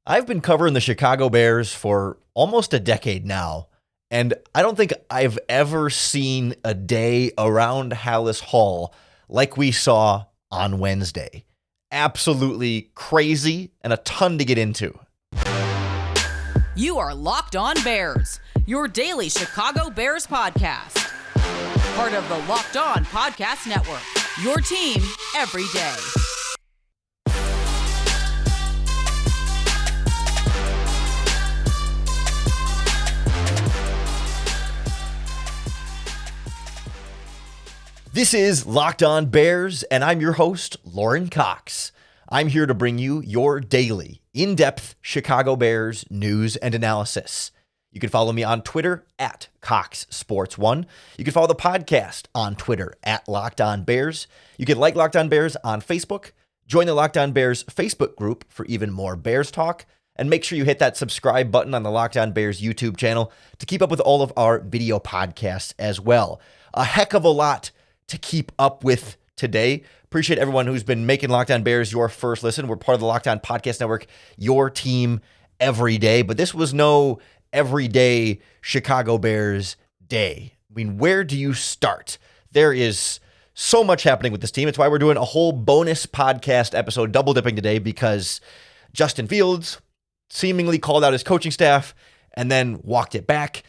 I've been covering the Chicago Bears for almost a decade now, and I don't think I've ever seen a day around Hallis Hall like we saw on Wednesday. Absolutely crazy and a ton to get into. You are Locked On Bears, your daily Chicago Bears podcast. Part of the Locked On Podcast Network, your team every day. This is Locked On Bears, and I'm your host, Lauren Cox. I'm here to bring you your daily, in-depth Chicago Bears news and analysis. You can follow me on Twitter at CoxSports1. You can follow the podcast on Twitter at Locked On Bears. You can like Locked On Bears on Facebook. Join the Locked On Bears Facebook group for even more Bears talk. And make sure you hit that subscribe button on the Locked On Bears YouTube channel to keep up with all of our video podcasts as well. A heck of a lot to keep up with today. Appreciate everyone who's been making Locked On Bears your first listen. We're part of the Locked On Podcast Network, your team every day. But this was no everyday Chicago Bears day. I mean, where do you start? There is so much happening with this team. It's why we're doing a whole bonus podcast episode, double dipping today, because Justin Fields seemingly called out his coaching staff and then walked it back.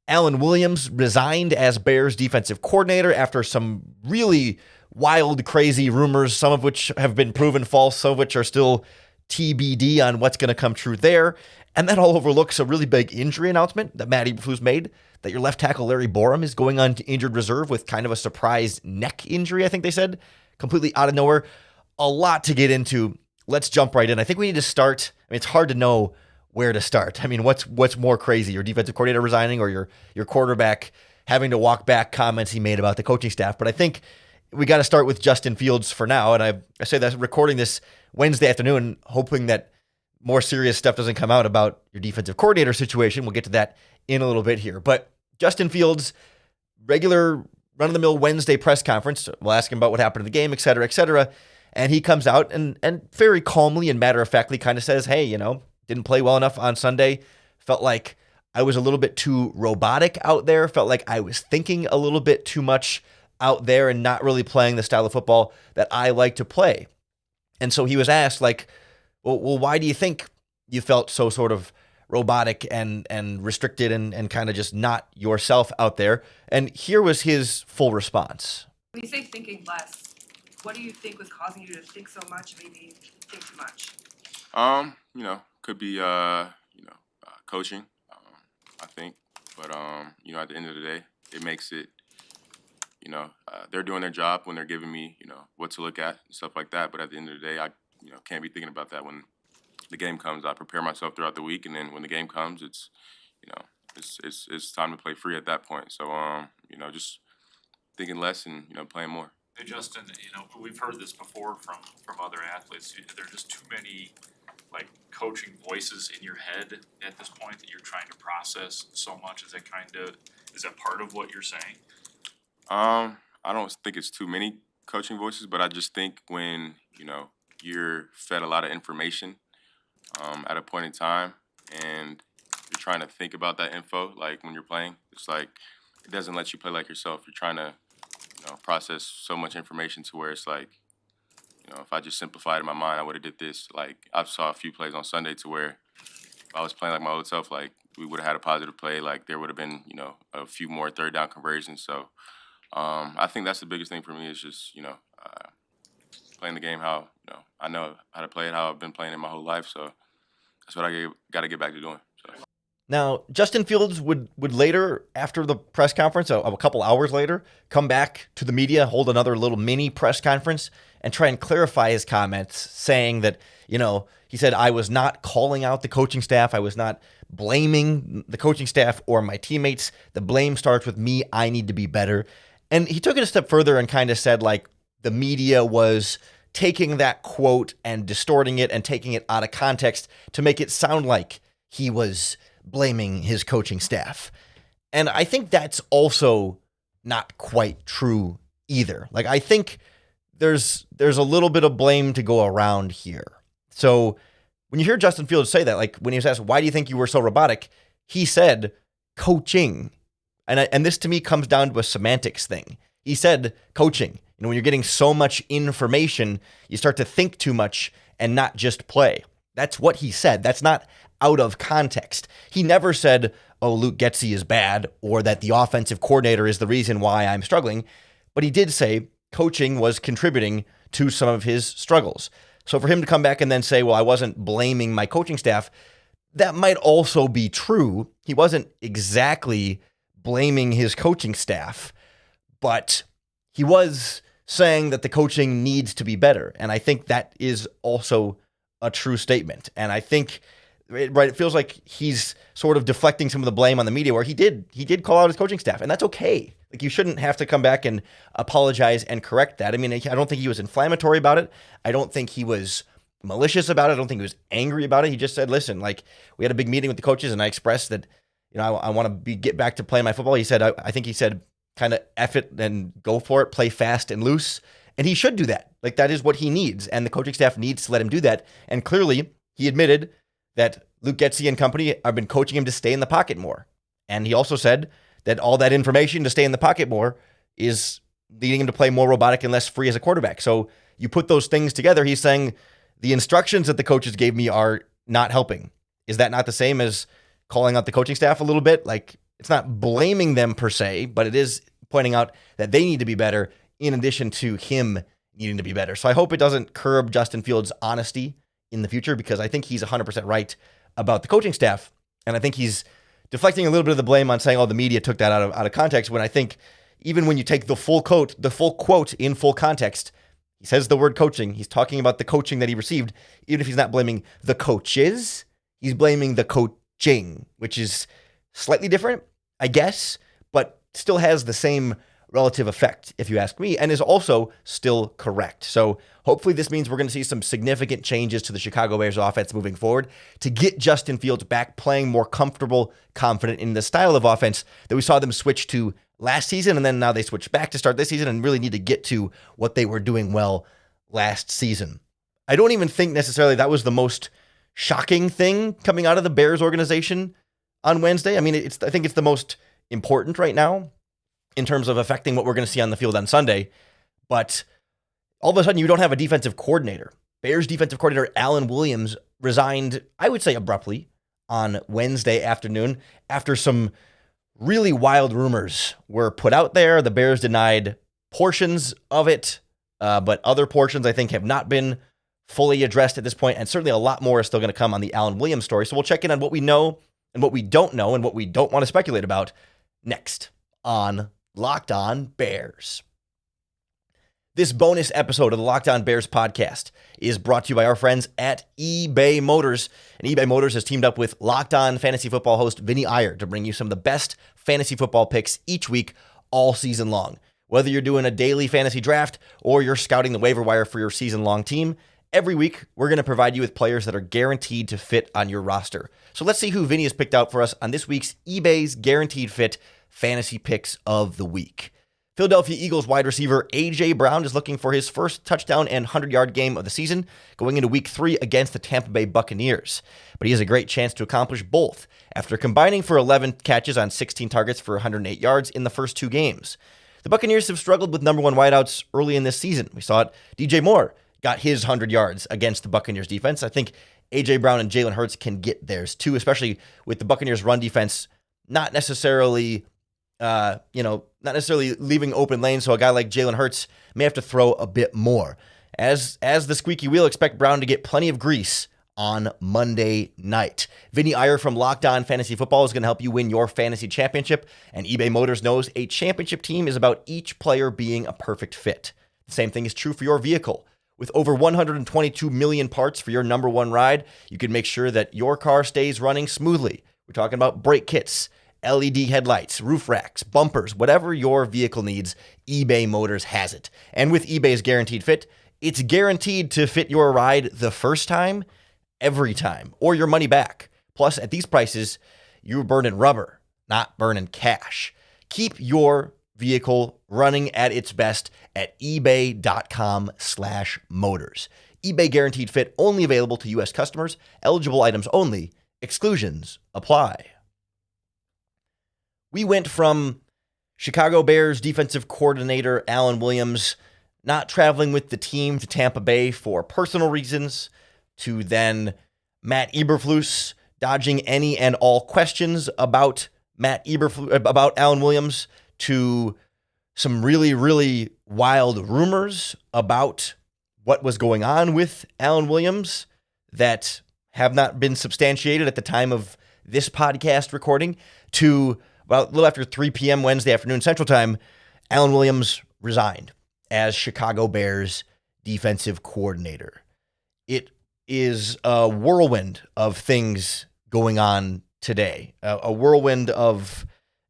Alan Williams resigned as Bears defensive coordinator after some really wild, crazy rumors, some of which have been proven false, some of which are still TBD on what's going to come true there. And that all overlooks a really big injury announcement that Matt Eberflus made, that your left tackle Larry Borum is going on to injured reserve with kind of a surprise neck injury, I think they said, completely out of nowhere. A lot to get into. Let's jump right in. I think we need to start. I mean, it's hard to know where to start. I mean, what's more crazy, your defensive coordinator resigning or your quarterback having to walk back comments he made about the coaching staff? But I think we got to start with Justin Fields for now. And I say that recording this Wednesday afternoon, hoping that more serious stuff doesn't come out about your defensive coordinator situation. We'll get to that in a little bit here. But Justin Fields, regular run-of-the-mill Wednesday press conference, we'll ask him about what happened in the game, et cetera, et cetera. And he comes out and very calmly and matter-of-factly kind of says, hey, didn't play well enough on Sunday. Felt like I was a little bit too robotic out there. Felt like I was thinking a little bit too much out there and not really playing the style of football that I like to play. And so he was asked, like, well, why do you think you felt so sort of robotic and restricted and kind of just not yourself out there? And here was his full response. When you say thinking less, what do you think was causing you to think so much, maybe think too much? Could be, coaching, I think. But, at the end of the day, it makes it, they're doing their job when they're giving me, what to look at and stuff like that. But at the end of the day, I, can't be thinking about that when the game comes. I prepare myself throughout the week, and then when the game comes, it's, it's time to play free at that point. So, just thinking less and, playing more. Hey, Justin, we've heard this before from other athletes. There are just too many coaching voices in your head at this point that you're trying to process so much. Is that part of what you're saying? I don't think it's too many coaching voices, but I just think when, you're fed a lot of information at a point in time and you're trying to think about that info, like when you're playing, it's like it doesn't let you play like yourself. You're trying to, process so much information to where it's like, if I just simplified in my mind, I would have did this. Like, I saw a few plays on Sunday to where if I was playing like my old self, like, we would have had a positive play. Like, there would have been, a few more third down conversions. So I think that's the biggest thing for me is just, playing the game how, I know how to play it, how I've been playing it my whole life. So that's what I got to get back to doing. So. Now, Justin Fields would later, after the press conference, a couple hours later, come back to the media, hold another little mini press conference, and try and clarify his comments, saying that, he said, I was not calling out the coaching staff. I was not blaming the coaching staff or my teammates. The blame starts with me. I need to be better. And he took it a step further and kind of said, like, the media was taking that quote and distorting it and taking it out of context to make it sound like he was blaming his coaching staff. And I think that's also not quite true either. Like, I think there's a little bit of blame to go around here. So when you hear Justin Fields say that, like when he was asked, why do you think you were so robotic? He said, coaching. And this to me comes down to a semantics thing. He said, coaching. When you're getting so much information, you start to think too much and not just play. That's what he said. That's not out of context. He never said, oh, Luke Getsy is bad, or that the offensive coordinator is the reason why I'm struggling. But he did say coaching was contributing to some of his struggles. So for him to come back and then say, well, I wasn't blaming my coaching staff, that might also be true. He wasn't exactly blaming his coaching staff, but he was saying that the coaching needs to be better. And I think that is also a true statement. And I think, right, it feels like he's sort of deflecting some of the blame on the media, where he did call out his coaching staff, and that's okay. Like, you shouldn't have to come back and apologize and correct that. I mean, I don't think he was inflammatory about it. I don't think he was malicious about it. I don't think he was angry about it. He just said, listen, like, we had a big meeting with the coaches, and I expressed that, I want to get back to playing my football. He said, I think he said, kind of F it and go for it, play fast and loose. And he should do that. Like, that is what he needs. And the coaching staff needs to let him do that. And clearly he admitted that Luke Getsy and company have been coaching him to stay in the pocket more. And he also said that all that information to stay in the pocket more is leading him to play more robotic and less free as a quarterback. So you put those things together, he's saying the instructions that the coaches gave me are not helping. Is that not the same as calling out the coaching staff a little bit? Like, it's not blaming them per se, but it is pointing out that they need to be better in addition to him needing to be better. So I hope it doesn't curb Justin Fields' honesty in the future, because I think he's 100% right about the coaching staff. And I think he's deflecting a little bit of the blame on saying, oh, the media took that out of context, when I think even when you take the full quote in full context, he says the word coaching. He's talking about the coaching that he received. Even if he's not blaming the coaches, he's blaming the coaching, which is slightly different, I guess, but still has the same relative effect, if you ask me, and is also still correct. So hopefully this means we're going to see some significant changes to the Chicago Bears offense moving forward to get Justin Fields back playing more comfortable, confident in the style of offense that we saw them switch to last season, and then now they switched back to start this season and really need to get to what they were doing well last season. I don't even think necessarily that was the most shocking thing coming out of the Bears organization on Wednesday. I mean, I think it's the most important right now in terms of affecting what we're going to see on the field on Sunday. But all of a sudden, you don't have a defensive coordinator. Bears defensive coordinator Alan Williams resigned, I would say abruptly, on Wednesday afternoon after some really wild rumors were put out there. The Bears denied portions of it, but other portions I think have not been fully addressed at this point, and certainly a lot more is still going to come on the Alan Williams story. So we'll check in on what we know and what we don't know and what we don't want to speculate about next on Locked On Bears. This bonus episode of the Locked On Bears podcast is brought to you by our friends at eBay Motors. And eBay Motors has teamed up with Locked On Fantasy Football host Vinny Iyer to bring you some of the best fantasy football picks each week, all season long. Whether you're doing a daily fantasy draft or you're scouting the waiver wire for your season-long team, every week we're going to provide you with players that are guaranteed to fit on your roster. So let's see who Vinny has picked out for us on this week's eBay's Guaranteed Fit Fantasy Picks of the Week. Philadelphia Eagles wide receiver A.J. Brown is looking for his first touchdown and 100-yard game of the season going into Week 3 against the Tampa Bay Buccaneers. But he has a great chance to accomplish both after combining for 11 catches on 16 targets for 108 yards in the first 2 games. The Buccaneers have struggled with number 1 wideouts early in this season. We saw it. DJ Moore got his 100 yards against the Buccaneers defense. I think A.J. Brown and Jalen Hurts can get theirs too, especially with the Buccaneers run defense not necessarily leaving open lanes, so a guy like Jalen Hurts may have to throw a bit more. As the squeaky wheel, expect Brown to get plenty of grease on Monday night. Vinny Iyer from Locked On Fantasy Football is going to help you win your fantasy championship, and eBay Motors knows a championship team is about each player being a perfect fit. The same thing is true for your vehicle. With over 122 million parts for your number 1 ride, you can make sure that your car stays running smoothly. We're talking about brake kits, LED headlights, roof racks, bumpers, whatever your vehicle needs, eBay Motors has it. And with eBay's Guaranteed Fit, it's guaranteed to fit your ride the first time, every time, or your money back. Plus, at these prices, you're burning rubber, not burning cash. Keep your vehicle running at its best at ebay.com/motors. eBay Guaranteed Fit, only available to U.S. customers. Eligible items only. Exclusions apply. We went from Chicago Bears defensive coordinator Alan Williams not traveling with the team to Tampa Bay for personal reasons, to then Matt Eberflus dodging any and all questions about about Alan Williams, to some really, really wild rumors about what was going on with Alan Williams that have not been substantiated at the time of this podcast recording, to about a little after 3 p.m. Wednesday afternoon Central Time, Alan Williams resigned as Chicago Bears defensive coordinator. It is a whirlwind of things going on today, a whirlwind of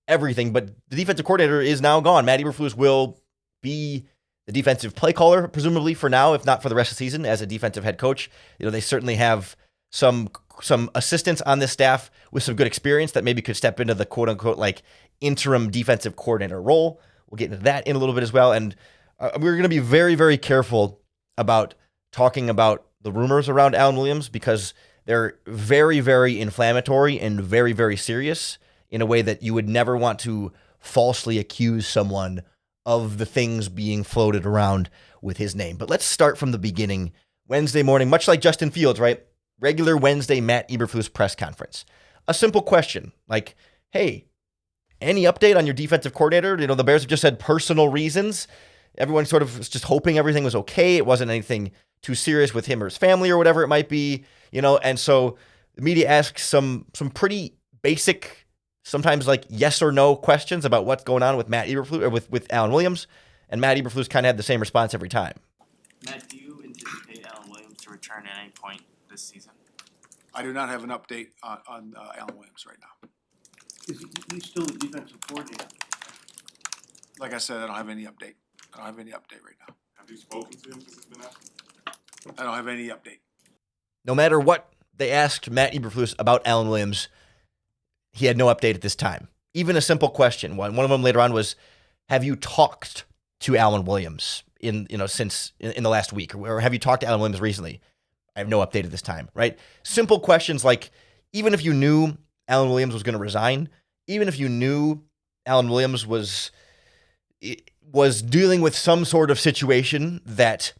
everything, but the defensive coordinator is now gone. Matt Eberflus will be the defensive play caller, presumably for now, if not for the rest of the season, as a defensive head coach. They certainly have some assistants on this staff with some good experience that maybe could step into the quote unquote like interim defensive coordinator role. We'll get into that in a little bit as well. And we're going to be very, very careful about talking about the rumors around Alan Williams, because they're very, very inflammatory and very, very serious in a way that you would never want to falsely accuse someone of the things being floated around with his name. But let's start from the beginning. Wednesday morning, much like Justin Fields, right? Regular Wednesday Matt Eberflus press conference. A simple question like, hey, any update on your defensive coordinator? The Bears have just had personal reasons. Everyone sort of was just hoping everything was okay. It wasn't anything too serious with him or his family or whatever it might be, and so the media asks some pretty basic, sometimes like yes or no questions about what's going on with Matt Eberflus or with Alan Williams, and Matt Eberflus kind of had the same response every time. Matt, do you anticipate Alan Williams to return at any point this season? I do not have an update on Alan Williams right now. He's still the defensive coordinator. Like I said, I don't have any update. I don't have any update right now. Have you spoken to him since it's been asked? I don't have any update. No matter what they asked Matt Eberflus about Alan Williams, he had no update at this time. Even a simple question. One of them later on was, have you talked to Alan Williams since the last week? Or have you talked to Alan Williams recently? I have no update at this time, right? Simple questions like, even if you knew Alan Williams was going to resign, even if you knew Alan Williams was dealing with some sort of situation that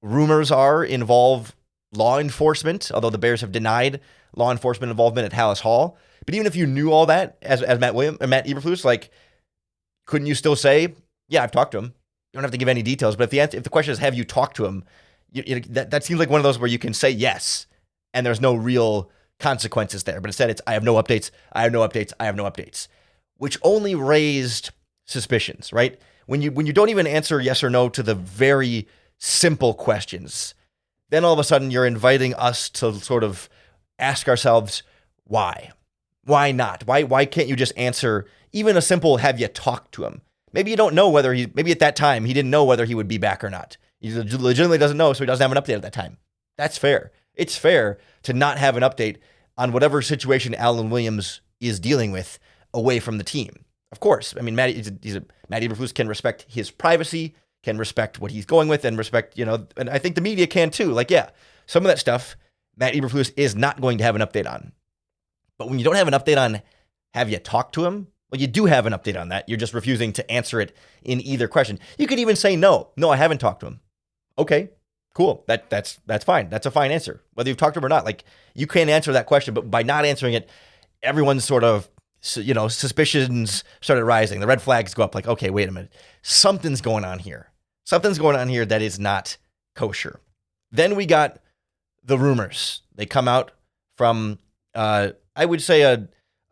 rumors are involve law enforcement, although the Bears have denied law enforcement involvement at Hallis Hall. But even if you knew all that, as Matt Eberflus, like, couldn't you still say, yeah, I've talked to him? You don't have to give any details. But if the question is, have you talked to him? That seems like one of those where you can say yes, and there's no real consequences there. But instead, it's I have no updates, I have no updates, I have no updates, which only raised suspicions, right? When you don't even answer yes or no to the very simple questions, then all of a sudden you're inviting us to sort of ask ourselves, why? Why not? Why can't you just answer even a simple, have you talked to him? Maybe you don't know maybe at that time he didn't know whether he would be back or not. He legitimately doesn't know, so he doesn't have an update at that time. That's fair. It's fair to not have an update on whatever situation Alan Williams is dealing with away from the team. Of course. I mean, Matt Eberflus can respect his privacy, can respect what he's going with, and respect, and I think the media can too. Like, yeah, some of that stuff Matt Eberflus is not going to have an update on. But when you don't have an update on, have you talked to him? Well, you do have an update on that. You're just refusing to answer it in either question. You could even say, no, I haven't talked to him. Okay, cool. That's fine. That's a fine answer. Whether you've talked to him or not, like, you can't answer that question, but by not answering it, everyone's sort of, suspicions started rising. The red flags go up like, okay, wait a minute. Something's going on here. Something's going on here that is not kosher. Then we got the rumors. They come out from, I would say,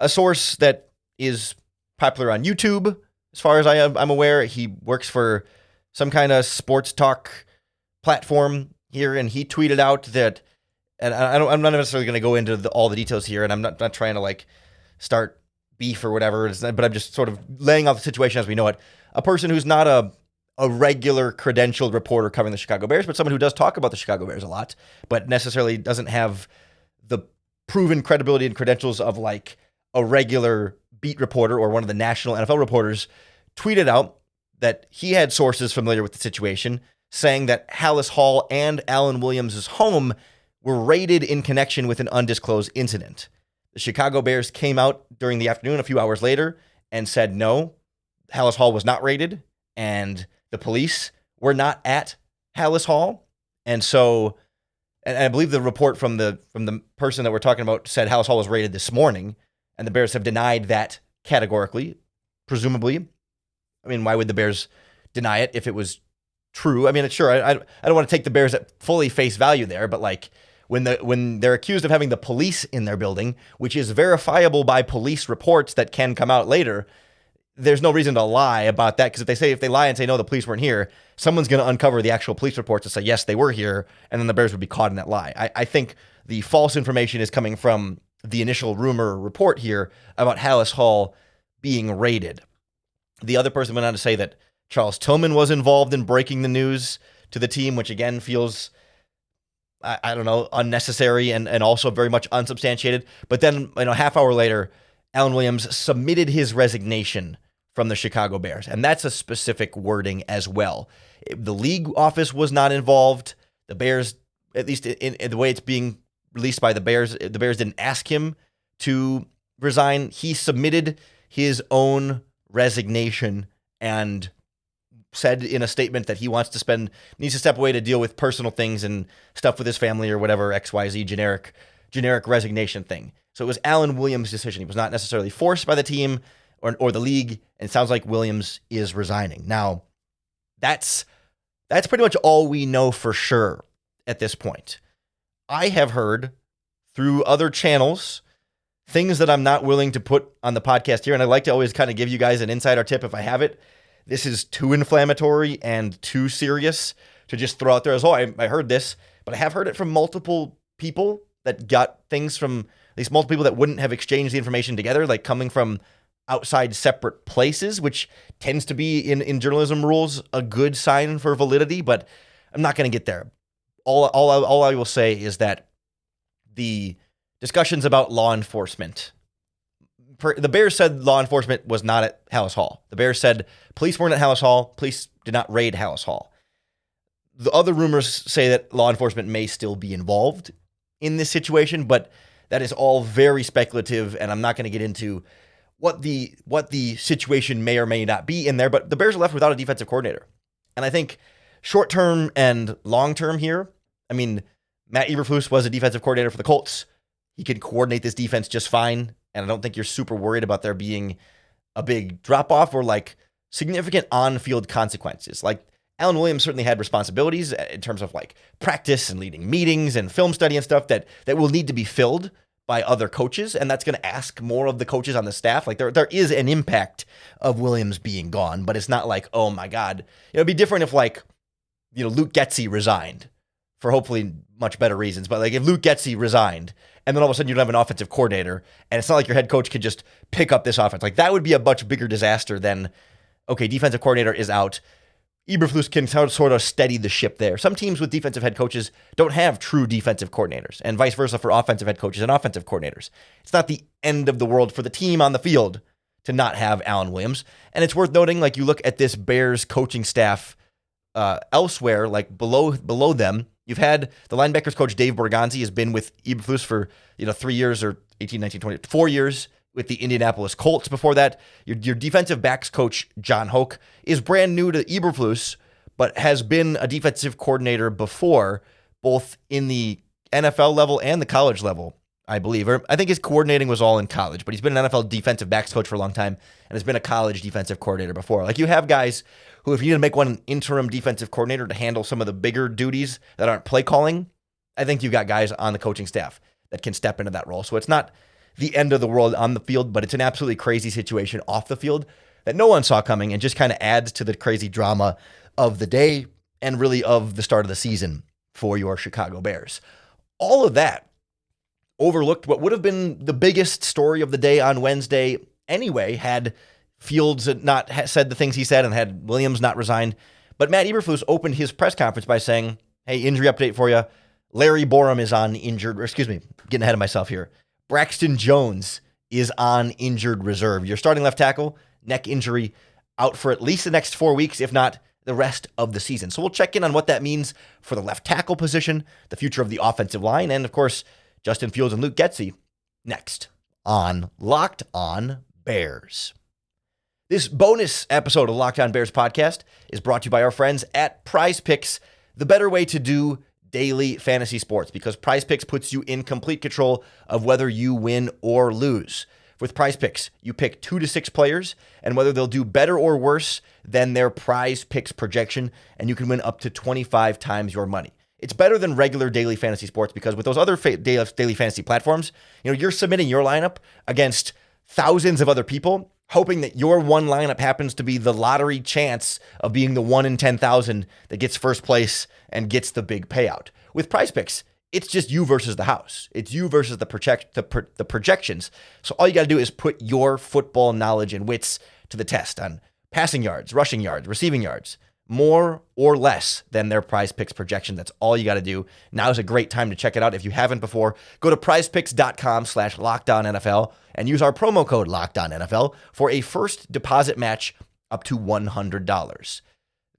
a source that is popular on YouTube, as far as I'm aware. He works for some kind of sports talk platform here, and he tweeted out that, and I'm not necessarily going to go into all the details here, and I'm not trying to like start beef or whatever, but I'm just sort of laying out the situation as we know it. A person who's not a regular credentialed reporter covering the Chicago Bears, but someone who does talk about the Chicago Bears a lot, but necessarily doesn't have the proven credibility and credentials of like a regular beat reporter or one of the national NFL reporters, tweeted out that he had sources familiar with the situation saying that Hallis Hall and Alan Williams' home were raided in connection with an undisclosed incident. The Chicago Bears came out during the afternoon a few hours later and said no, Hallis Hall was not raided, and the police were not at Hallis Hall. And so, and I believe the report from the person that we're talking about said Hallis Hall was raided this morning, and the Bears have denied that categorically, presumably. I mean, why would the Bears deny it if it was true? I mean, sure, I don't want to take the Bears at fully face value there, but like when they're accused of having the police in their building, which is verifiable by police reports that can come out later, there's no reason to lie about that, because if they lie and say, no, the police weren't here, someone's going to uncover the actual police reports and say, yes, they were here, and then the Bears would be caught in that lie. I think the false information is coming from the initial rumor report here about Hallis Hall being raided. The other person went on to say that Charles Tillman was involved in breaking the news to the team, which again feels, I don't know, unnecessary and also very much unsubstantiated. But then, half hour later, Alan Williams submitted his resignation from the Chicago Bears. And that's a specific wording as well. The league office was not involved. The Bears, at least in the way it's being released by the Bears didn't ask him to resign. He submitted his own resignation and said in a statement that he needs to step away to deal with personal things and stuff with his family or whatever, XYZ generic resignation thing. So it was Alan Williams' decision. He was not necessarily forced by the team or the league, and it sounds like Williams is resigning. Now, that's pretty much all we know for sure at this point. I have heard through other channels things that I'm not willing to put on the podcast here, and I like to always kind of give you guys an insider tip if I have it. This is too inflammatory and too serious to just throw out there as, I heard this, but I have heard it from multiple people that got things from at least multiple people that wouldn't have exchanged the information together, like coming from outside separate places, which tends to be in journalism rules a good sign for validity, but I'm not going to get there. All I will say is that the discussions about law enforcement, the Bears said law enforcement was not at Hallis Hall. The Bears said police weren't at Hallis Hall. Police did not raid Hallis Hall. The other rumors say that law enforcement may still be involved in this situation, but that is all very speculative, and I'm not going to get into what the situation may or may not be in there. But the Bears are left without a defensive coordinator. And I think short term and long term here, I mean, Matt Eberflus was a defensive coordinator for the Colts. He could coordinate this defense just fine, and I don't think you're super worried about there being a big drop-off or like significant on-field consequences. Like, Alan Williams certainly had responsibilities in terms of like practice and leading meetings and film study and stuff that will need to be filled by other coaches, and that's going to ask more of the coaches on the staff. Like, there is an impact of Williams being gone, but it's not like, oh my God. It would be different if Luke Getsy resigned for hopefully much better reasons. But like if Luke Getsy resigned and then all of a sudden you don't have an offensive coordinator and it's not like your head coach could just pick up this offense. Like, that would be a much bigger disaster than, okay, defensive coordinator is out. Eberflus can sort of steady the ship there. Some teams with defensive head coaches don't have true defensive coordinators, and vice versa for offensive head coaches and offensive coordinators. It's not the end of the world for the team on the field to not have Alan Williams. And it's worth noting, like, you look at this Bears coaching staff elsewhere, like below them, you've had the linebackers coach Dave Borgonzi has been with Eberflus for 3 years or 18, 19, 20, 4 years with the Indianapolis Colts before that. Your defensive backs coach, John Hoke, is brand new to Eberflus, but has been a defensive coordinator before, both in the NFL level and the college level, I believe. Or I think his coordinating was all in college, but he's been an NFL defensive backs coach for a long time and has been a college defensive coordinator before. Like, you have guys who, if you need to make one an interim defensive coordinator to handle some of the bigger duties that aren't play calling, I think you've got guys on the coaching staff that can step into that role. So it's not the end of the world on the field, but it's an absolutely crazy situation off the field that no one saw coming and just kind of adds to the crazy drama of the day and really of the start of the season for your Chicago Bears. All of that overlooked what would have been the biggest story of the day on Wednesday anyway, had Fields not said the things he said and had Williams not resigned. But Matt Eberflus opened his press conference by saying, hey, injury update for you. Larry Borum is on injured, getting ahead of myself here. Braxton Jones is on injured reserve. Your starting left tackle, neck injury, out for at least the next 4 weeks, if not the rest of the season. So we'll check in on what that means for the left tackle position, the future of the offensive line, and of course, Justin Fields and Luke Getsy next on Locked On Bears. This bonus episode of Locked On Bears podcast is brought to you by our friends at PrizePicks, the better way to do daily fantasy sports, because PrizePicks puts you in complete control of whether you win or lose. With PrizePicks, you pick 2 to 6 players and whether they'll do better or worse than their PrizePicks projection, and you can win up to 25 times your money. It's better than regular daily fantasy sports because with those other daily fantasy platforms, you're submitting your lineup against thousands of other people, hoping that your one lineup happens to be the lottery chance of being the 1 in 10,000 that gets first place and gets the big payout. With PrizePicks, it's just you versus the house. It's you versus the projections. So all you got to do is put your football knowledge and wits to the test on passing yards, rushing yards, receiving yards, more or less than their PrizePicks projection. That's all you got to do. Now is a great time to check it out. If you haven't before, go to prizepicks.com/LockedOnNFL and use our promo code LockedOnNFL for a first deposit match up to $100.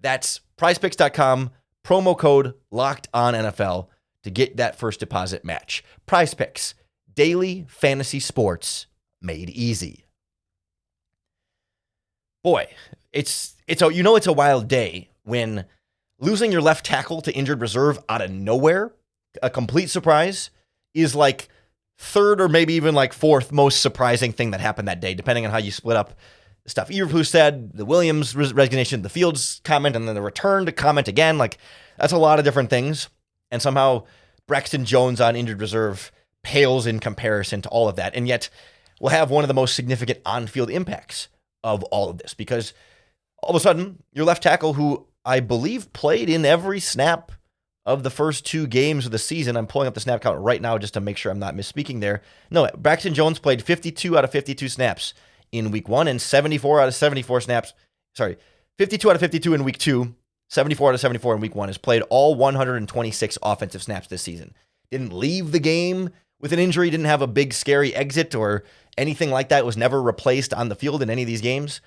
That's prizepicks.com, promo code LockedOnNFL to get that first deposit match. PrizePicks, daily fantasy sports made easy. Boy, it's a wild day when losing your left tackle to injured reserve out of nowhere, a complete surprise, is like third or maybe even like fourth most surprising thing that happened that day, depending on how you split up the stuff. Eberflus said, the Williams resignation, the Fields comment, and then the return to comment again. Like, that's a lot of different things. And somehow Braxton Jones on injured reserve pales in comparison to all of that. And yet we'll have one of the most significant on-field impacts of all of this, because all of a sudden your left tackle, who I believe played in every snap of the first 2 games of the season. I'm pulling up the snap count right now just to make sure I'm not misspeaking there. No, Braxton Jones played 52 out of 52 snaps in week 1 and 74 out of 74 snaps. 52 out of 52 in week 2, 74 out of 74 in week 1. Has played all 126 offensive snaps this season. Didn't leave the game with an injury, didn't have a big scary exit or anything like that. Was never replaced on the field in any of these games.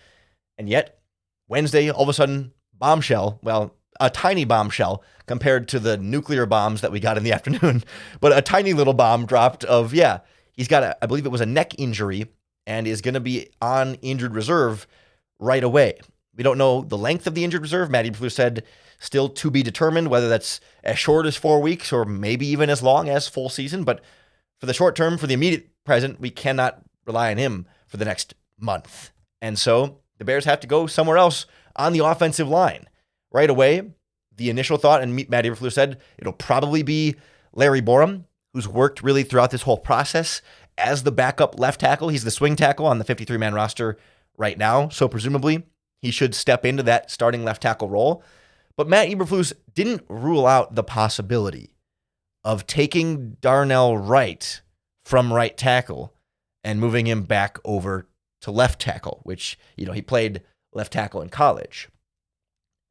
And yet, Wednesday, all of a sudden, bombshell, well, a tiny bombshell compared to the nuclear bombs that we got in the afternoon, but a tiny little bomb dropped of, he's got I believe it was a neck injury and is going to be on injured reserve right away. We don't know the length of the injured reserve. Matt Eberflus said still to be determined whether that's as short as 4 weeks or maybe even as long as full season. But for the short term, for the immediate present, we cannot rely on him for the next month. And so the Bears have to go somewhere else on the offensive line. Right away, the initial thought, and Matt Eberflus said, it'll probably be Larry Borom, who's worked really throughout this whole process as the backup left tackle. He's the swing tackle on the 53-man roster right now, so presumably he should step into that starting left tackle role. But Matt Eberflus didn't rule out the possibility of taking Darnell Wright from right tackle and moving him back over to left tackle, which, he played left tackle in college.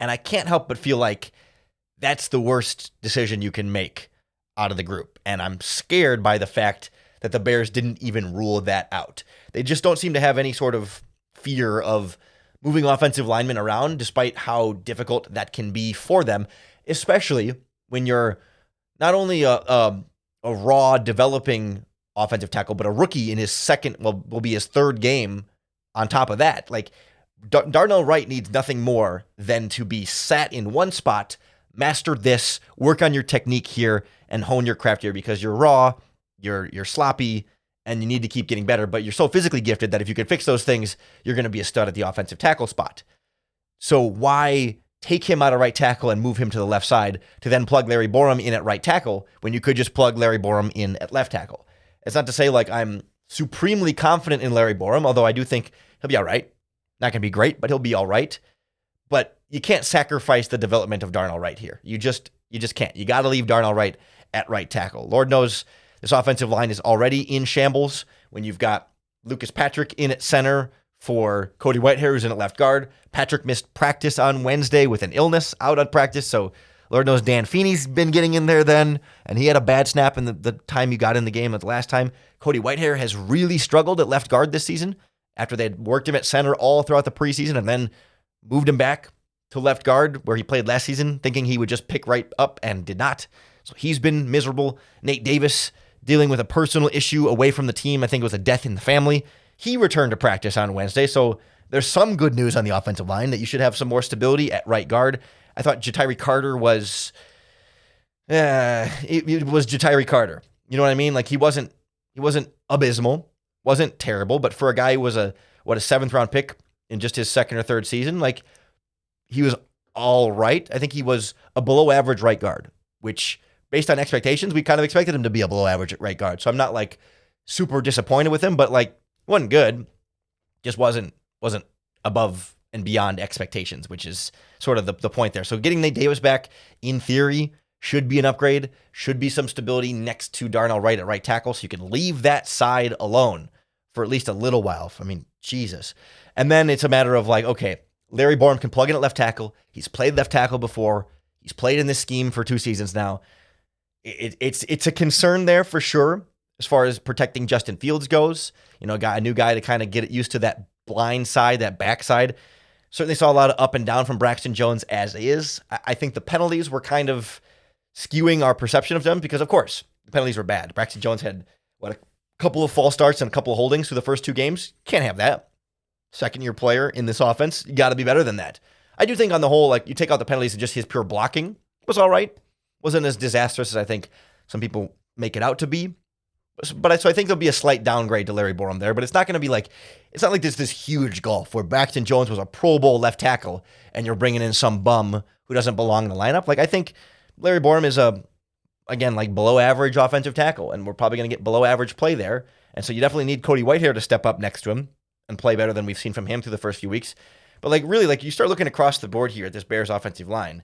And I can't help but feel like that's the worst decision you can make out of the group. And I'm scared by the fact that the Bears didn't even rule that out. They just don't seem to have any sort of fear of moving offensive linemen around, despite how difficult that can be for them, especially when you're not only a raw developing offensive tackle, but a rookie in his will be his third game on top of that. Like, Darnell Wright needs nothing more than to be sat in one spot, master this, work on your technique here, and hone your craft here, because you're raw, you're sloppy, and you need to keep getting better, but you're so physically gifted that if you can fix those things, you're going to be a stud at the offensive tackle spot. So why take him out of right tackle and move him to the left side to then plug Larry Borom in at right tackle when you could just plug Larry Borom in at left tackle? It's not to say like I'm supremely confident in Larry Borom, although I do think he'll be all right. Not going to be great, but he'll be all right. But you can't sacrifice the development of Darnell Wright here. You just can't. You got to leave Darnell Wright at right tackle. Lord knows this offensive line is already in shambles when you've got Lucas Patrick in at center for Cody Whitehair, who's in at left guard. Patrick missed practice on Wednesday with an illness, out at practice. So Lord knows Dan Feeney's been getting in there then, and he had a bad snap in the time he got in the game at the last time. Cody Whitehair has really struggled at left guard this season after they had worked him at center all throughout the preseason and then moved him back to left guard where he played last season, thinking he would just pick right up and did not. So he's been miserable. Nate Davis dealing with a personal issue away from the team. I think it was a death in the family. He returned to practice on Wednesday. So there's some good news on the offensive line that you should have some more stability at right guard. I thought Ja'Tyre Carter was, it was Ja'Tyre Carter. You know what I mean? Like he wasn't abysmal, wasn't terrible, but for a guy who was a 7th round pick in just his 2nd or 3rd season, like he was all right. I think he was a below average right guard, which based on expectations, we kind of expected him to be a below average right guard. So I'm not like super disappointed with him, but like wasn't good. Just wasn't above and beyond expectations, which is sort of the point there. So getting Nate Davis back, in theory, should be an upgrade, should be some stability next to Darnell Wright at right tackle, so you can leave that side alone for at least a little while. I mean, Jesus. And then it's a matter of like, okay, Larry Borom can plug in at left tackle. He's played left tackle before. He's played in this scheme for 2 seasons now. It's a concern there for sure as far as protecting Justin Fields goes. You know, a new guy to kind of get used to that blind side, that backside. Certainly saw a lot of up and down from Braxton Jones as is. I think the penalties were kind of skewing our perception of them because, of course, the penalties were bad. Braxton Jones had, a couple of false starts and a couple of holdings through the first 2 games. Can't have that. Second-year player in this offense, you got to be better than that. I do think on the whole, like you take out the penalties and just his pure blocking was all right. Wasn't as disastrous as I think some people make it out to be. But so I think there'll be a slight downgrade to Larry Borom there, but it's not going to be like, it's not like there's this huge gulf where Braxton Jones was a Pro Bowl left tackle and you're bringing in some bum who doesn't belong in the lineup. Like I think Larry Borom is again, like below average offensive tackle, and we're probably going to get below average play there. And so you definitely need Cody Whitehair to step up next to him and play better than we've seen from him through the first few weeks. But like really, like you start looking across the board here at this Bears offensive line,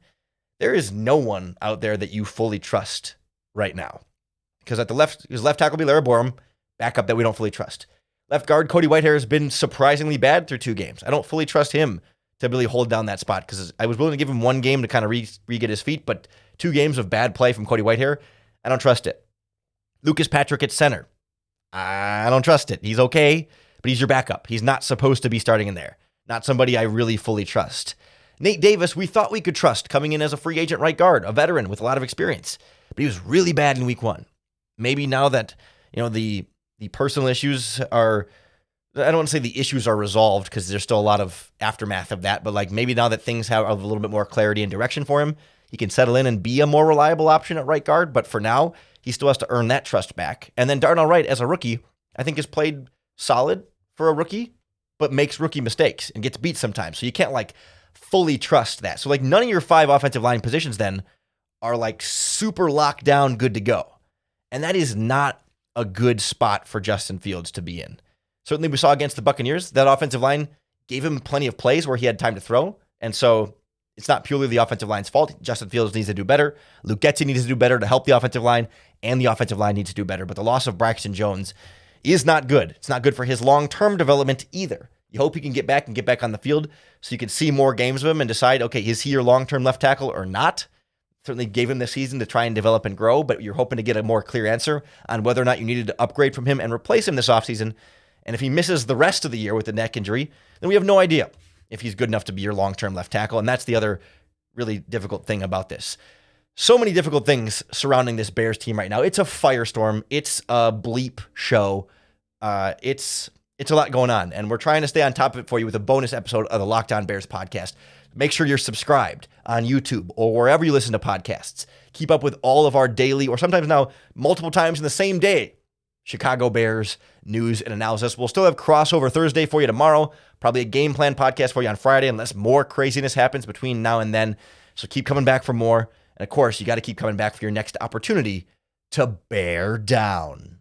there is no one out there that you fully trust right now. Because at the left, his left tackle will be Larry Borom, backup that we don't fully trust. Left guard, Cody Whitehair has been surprisingly bad through 2 games. I don't fully trust him to really hold down that spot because I was willing to give him 1 game to kind of re-get his feet, but 2 games of bad play from Cody Whitehair, I don't trust it. Lucas Patrick at center. I don't trust it. He's okay, but he's your backup. He's not supposed to be starting in there. Not somebody I really fully trust. Nate Davis, we thought we could trust coming in as a free agent right guard, a veteran with a lot of experience, but he was really bad in week 1. Maybe now that, you know, the personal issues are, I don't want to say the issues are resolved because there's still a lot of aftermath of that, but like maybe now that things have a little bit more clarity and direction for him, he can settle in and be a more reliable option at right guard. But for now, he still has to earn that trust back. And then Darnell Wright, as a rookie, I think has played solid for a rookie, but makes rookie mistakes and gets beat sometimes. So you can't like fully trust that. So like none of your 5 offensive line positions then are like super locked down, good to go. And that is not a good spot for Justin Fields to be in. Certainly we saw against the Buccaneers, that offensive line gave him plenty of plays where he had time to throw. And so it's not purely the offensive line's fault. Justin Fields needs to do better. Luke Getsy needs to do better to help the offensive line, and the offensive line needs to do better. But the loss of Braxton Jones is not good. It's not good for his long-term development either. You hope he can get back on the field so you can see more games of him and decide, okay, is he your long-term left tackle or not? Certainly gave him this season to try and develop and grow, but you're hoping to get a more clear answer on whether or not you needed to upgrade from him and replace him this offseason. And if he misses the rest of the year with a neck injury, then we have no idea if he's good enough to be your long-term left tackle. And that's the other really difficult thing about this. So many difficult things surrounding this Bears team right now. It's a firestorm. It's a bleep show. It's a lot going on, and we're trying to stay on top of it for you with a bonus episode of the Locked On Bears podcast. Make sure you're subscribed on YouTube or wherever you listen to podcasts. Keep up with all of our daily, or sometimes now multiple times in the same day, Chicago Bears news and analysis. We'll still have crossover Thursday for you tomorrow, probably a game plan podcast for you on Friday, unless more craziness happens between now and then. So keep coming back for more. And of course, you got to keep coming back for your next opportunity to bear down.